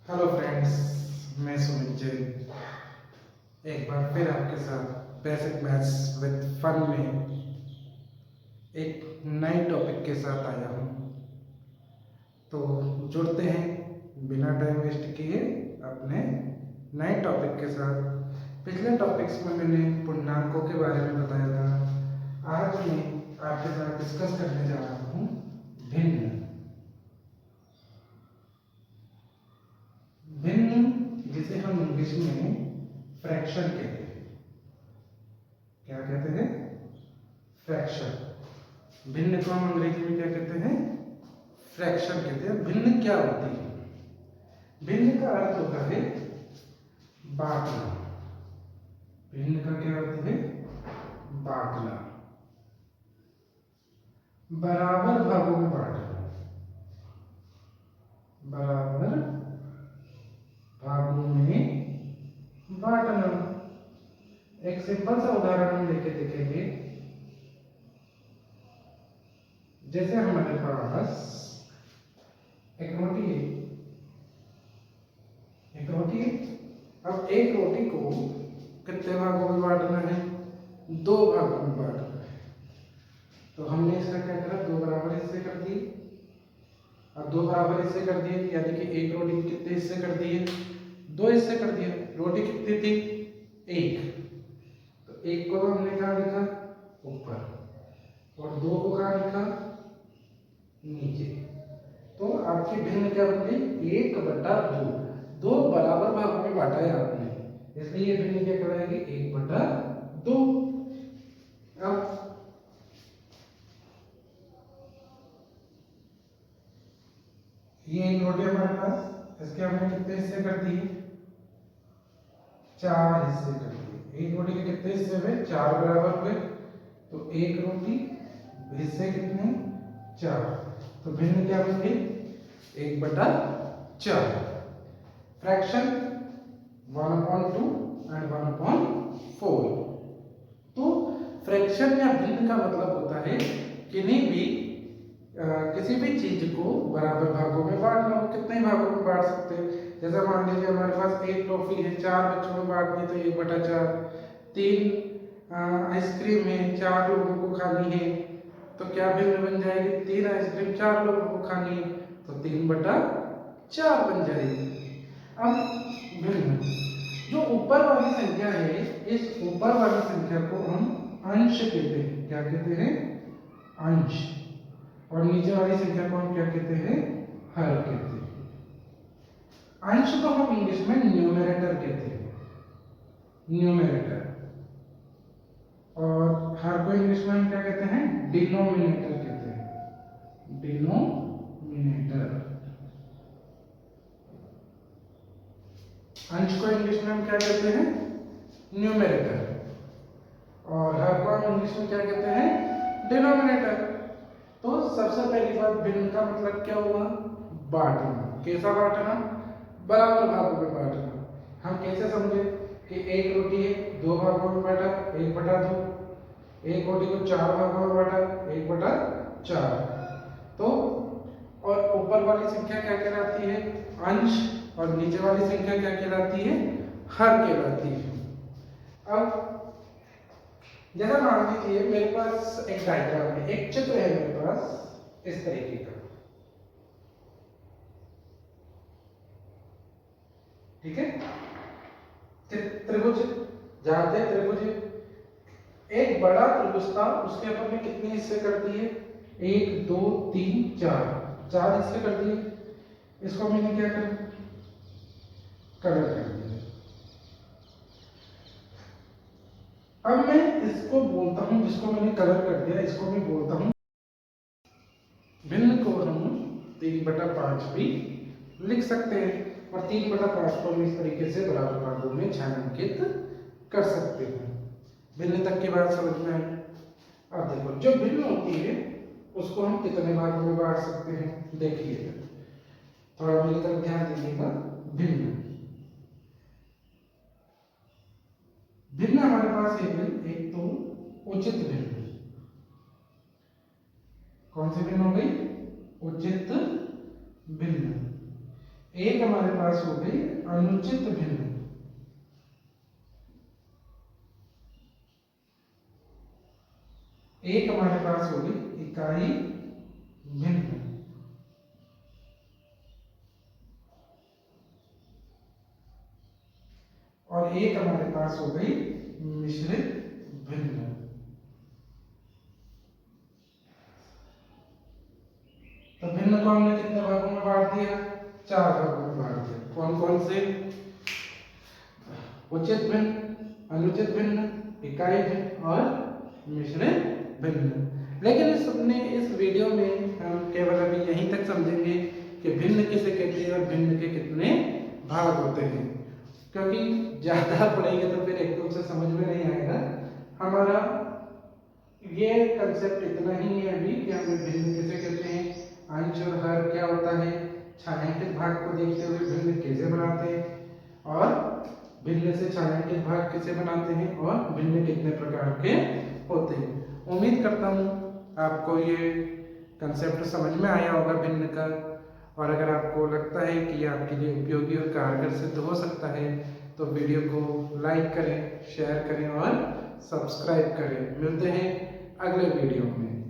Hello friends, मैं सुमित जैन एक बार फिर आपके साथ बेसिक मैथ्स विद फन में एक नए टॉपिक के साथ आया हूँ। तो जुड़ते हैं बिना टाइम वेस्ट किए अपने नए टॉपिक के साथ। पिछले टॉपिक्स में मैंने पूर्णांकों के बारे में बताया था। आज मैं आपके साथ डिस्कस करने जा रहा हूँ भिन्न। भिन्न जिसे हम इंग्लिश में फ्रैक्शन कहते हैं। क्या कहते हैं? फ्रैक्शन। भिन्न को हम अंग्रेजी में क्या कहते हैं? फ्रैक्शन कहते हैं। भिन्न क्या होती है? भिन्न का अर्थ होता है बांटना। भिन्न का क्या अर्थ है? बांटना, बराबर भागों में बांटना। बराबर भागों में बांटना। एक सिंपल सा उदाहरण हम लेके देखेंगे। जैसे हमारे पास एक रोटी है। एक रोटी है। अब एक रोटी को कितने भागों में बांटना है? 2 भागों में बांटना है। तो हमने इसका क्या करा? 2 बराबर हिस्से कर दिए। अब 2 बराबर हिस्से कर दिए यानी कि एक रोटी के कितने हिस्से कर दिए? 2 हिस्से कर दिए। रोटी कितनी थी? 1। तो 1 को हमने कहाँ लिखा? ऊपर। और 2 को कहाँ लिखा? नीचे। तो आपकी भिन्न क्या बन गई? 1/2। 2 बराबर भागों में बांटा है आपने, इसलिए ये भिन्न क्या कहलाएगी? 1/2। अब ये एक रोटी हमारे पास, इसके हमने कितने हिस्से कर दिए? 4 हिस्से कर दिए। एक रोटी के कितने हिस्से हुए? 4 बराबर हुए। तो एक रोटी हिस्से कितने? 4। तो भिन्न क्या बन गई? 1/4। Fraction 1/2 and 1/4। तो फ्रैक्शन या भिन्न का मतलब होता है किसी भी चीज को बराबर भागों में बांटना। हो कितने भागों में बांट सकते हैं? जैसे मान लीजिए हमारे पास एक टॉफी है, 4 बच्चों में बांटनी, तो 1/4। 3 आइसक्रीम है, 4 लोगों को खानी है, तो क्या भिन्न बन जाएगी? 3 आइसक्रीम 4 लोगों को खानी है, तो 3/4 बन जाएगी। अब भिन्न जो ऊपर वाली संख्या है, इस ऊपर वाली संख्या को हम अंश कहते हैं। क्या कहते हैं? अंश। और नीचे वाली संख्या को हम क्या कहते हैं? हर कहते हैं। अंश को हम इंग्लिश में न्यूमरेटर कहते हैं। न्यूमरेटर। और हर को इंग्लिश में हम क्या कहते हैं? डिनोमिनेटर कहते हैं। डिनोमिनेटर। अंश को इंग्लिश में हम क्या कहते हैं? न्यूमरेटर। और हर को हम इंग्लिश में क्या कहते हैं? डिनोमिनेटर। तो सबसे पहली बात, भिन्न का मतलब क्या हुआ? बांटना। कैसा बांटना? बराबर भागों में बांटना। हम कैसे समझे कि एक रोटी है, 2 भागों में बांटा, 1/2। एक रोटी को 4 भागों में बांटा, 1/4। तो और ऊपर वाली संख्या क्या कहलाती है? अंश। और नीचे वाली संख्या क्या कहलाती है? हर कहलाती है। अब जैसा मान लीजिए मेरे पास एक डायग्राम है, एक चित्र है मेरे पास इस तरीके का। ठीक है? त्रिभुज जानते हैं? त्रिभुज एक बड़ा त्रिभुज था, उसके अपन ने कितने हिस्से कर दिए? 1 2 3 4। 4 हिस्से कर दिए। इसको मैंने क्या कर कलर कर दिया। अब मैं इसको बोलता हूं, जिसको मैंने कलर कर दिया, इसको मैं बोलता हूं भिन्न को हम 3/5 भी लिख सकते हैं। और 3/5 को हम इस तरीके से बराबर भागों में छायांकित कर सकते हैं। भिन्न तक की बात समझ में आई? अब देखो, जो भिन्न होती है उसको हम कितने भागों में बांट सकते हैं? देखिए, थोड़ा मेरी तरफ ध्यान दीजिएगा। भिन्न भिन्न हमारे पास है भिन्न, एक तो उचित भिन्न। कौन सी भिन्न हो गई? उचित भिन्न। एक हमारे पास हो गई अनुचित भिन्न। एक हमारे पास हो गई इकाई भिन्न। और एक हमारे पास हो गई मिश्रित भिन्न। तो भिन्न को हमने कितने भागों में बांट दिया? 4 भागों में बांट दिया। कौन कौन से? उचित भिन्न, अनुचित भिन्न, इकाई भिन्न और मिश्रित भिन्न। लेकिन इस वीडियो में हम केवल अभी यहीं तक समझेंगे कि भिन्न किसे कहते हैं और भिन्न के कितने भाग होते हैं, क्योंकि ज्यादा पढ़ेंगे तो फिर एकदम से समझ में नहीं आएगा। हमारा ये कंसेप्ट इतना ही है अभी कि हमें भिन्न किसे कहते हैं, अंश और हर क्या होता है, छायांकित भाग को देखते हुए भिन्न कैसे बनाते हैं, और भिन्न से छायांकित भाग कैसे बनाते हैं, और भिन्न कितने प्रकार के होते हैं। उम्मीद करता हूँ आपको ये कंसेप्ट समझ में आया होगा भिन्न का। और अगर आपको लगता है कि ये आपके लिए उपयोगी और कारगर सिद्ध हो सकता है तो वीडियो को लाइक करें, शेयर करें और सब्सक्राइब करें। मिलते हैं अगले वीडियो में।